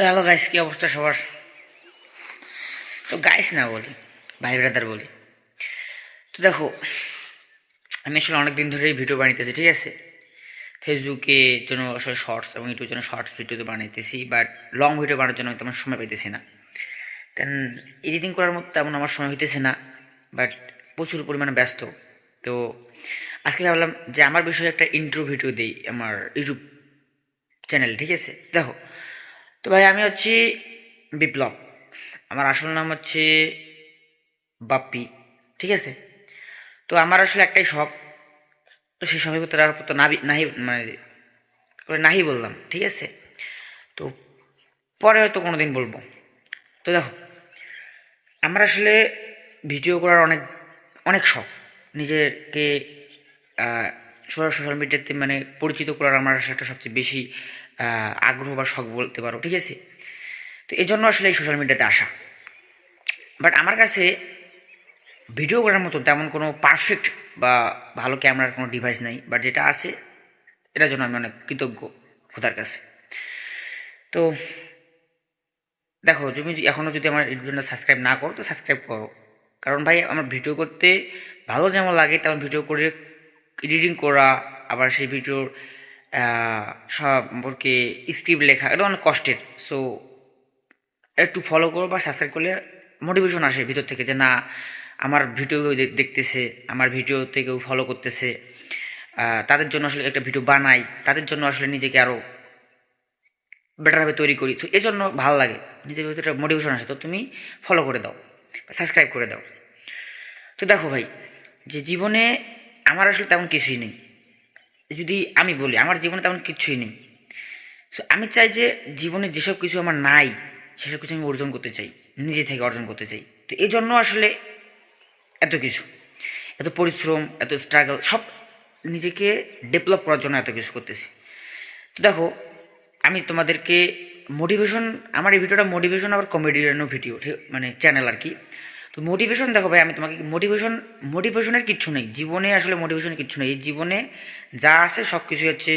তো hello guys, কি অবস্থা সবার? তো গাইস না বলি, ভাই ব্রাদার বলি। তো দেখো, আমি আসলে অনেক দিন ধরেই ভিডিও বানাইতেছি, ঠিক আছে? ফেসবুকে জন্য আসলে শর্টস এবং ইউটিউবের জন্য শর্টস ভিডিও তো বানাইতেছি, বাট লং ভিডিও বানানোর জন্য আমি তেমন সময় পাইতেছি না। দেন এডিটিং করার মতো তেমন আমার সময় হইতেছে না, বাট প্রচুর পরিমাণে ব্যস্ত। তো আজকে ভাবলাম যে আমার বিষয়ে একটা ইন্ট্রো ভিডিও দিই আমার ইউটিউব চ্যানেল, ঠিক আছে? দেখো, তো ভাই আমি হচ্ছি বিপ্লব। আমার আসল নাম হচ্ছে বাপ্পি, ঠিক আছে? তো আমার আসলে একটাই শখ। তো সেই শখের ভিতরে আর তো নাবি নাহি মানে করে নাহি বললাম, ঠিক আছে? তো পরে হয়তো কোনোদিন বলবো। তো দেখো, আমার আসলে ভিডিও করার অনেক অনেক শখ। নিজেকে সোশ্যাল মিডিয়াতে মানে পরিচিত করার আমার আসলে একটা সবচেয়ে বেশি আগ্রহ বা শখ বলতে পারো, ঠিক আছে? তো এই জন্য আসলে এই সোশ্যাল মিডিয়াতে আসা। বাট আমার কাছে ভিডিও করার মতো তেমন কোনো পারফেক্ট বা ভালো ক্যামেরার কোনো ডিভাইস নাই, বাট যেটা আছে এটার জন্য আমি অনেক কৃতজ্ঞ খোদার কাছে। তো দেখো, তুমি এখনও যদি আমার ইউটিউবটা সাবস্ক্রাইব না করো তো সাবস্ক্রাইব করো। কারণ ভাই আমার ভিডিও করতে ভালো যেমন লাগে তেমন ভিডিও করে এডিটিং করা, আবার সেই ভিডিওর সম্পর্কে স্ক্রিপ্ট লেখা এটা অনেক কষ্টের। সো একটু ফলো করো বা সাবস্ক্রাইব করলে মোটিভেশন আসে ভিতর থেকে যে না, আমার ভিডিও দেখতেছে, আমার ভিডিওতে কেউ ফলো করতেছে, তাদের জন্য আসলে একটা ভিডিও বানাই, তাদের জন্য আসলে নিজেকে আরও বেটারভাবে তৈরি করি। তো এই জন্য ভালো লাগে, নিজের ভিতরে একটা মোটিভেশন আসে। তো তুমি ফলো করে দাও, সাবস্ক্রাইব করে দাও। তো দেখো ভাই, যে জীবনে আমার আসলে তেমন কিছুই নেই। যদি আমি বলি আমার জীবনে তেমন কিছুই নেই। সো আমি চাই যে জীবনে যেসব কিছু আমার নাই সেসব কিছু আমি অর্জন করতে চাই, নিজে থেকে অর্জন করতে চাই। তো এই জন্য আসলে এত কিছু, এত পরিশ্রম, এত স্ট্রাগল, সব নিজেকে ডেভেলপ করার জন্য এত কিছু করতেছি। তো দেখো, আমি তোমাদেরকে মোটিভেশন, আমার এই ভিডিওটা মোটিভেশন আবার কমেডিয়ানও ভিডিও, মানে চ্যানেল আর কি। তো মোটিভেশন দেখো ভাই, আমি তোমাকে মোটিভেশনের কিচ্ছু নেই জীবনে, আসলে মোটিভেশনের কিচ্ছু নেই। এই জীবনে যা আছে সব কিছু হচ্ছে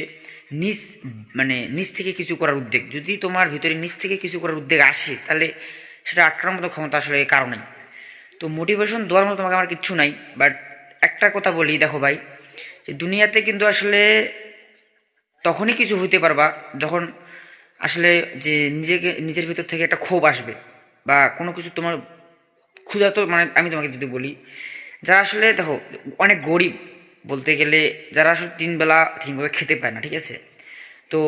নিজ, মানে নিজ থেকে কিছু করার উদ্যোগ। যদি তোমার ভিতরে নিজ থেকে কিছু করার উদ্যোগ আসে তাহলে সেটা আটকানোর মতো ক্ষমতা আসলে কারণেই। তো মোটিভেশন দেওয়ার মতো তোমাকে আমার কিচ্ছু নাই। বাট একটা কথা বলি, দেখো ভাই, যে দুনিয়াতে কিন্তু আসলে তখনই কিছু হইতে পারবা যখন আসলে যে নিজের ভিতর থেকে একটা ক্ষোভ আসবে, বা কোনো কিছু তোমার ক্ষুধা। তো মানে আমি তোমাকে যদি বলি, যারা আসলে দেখো অনেক গরিব বলতে গেলে, যারা আসলে তিন বেলা ঠিকভাবে খেতে পায় না, ঠিক আছে? তো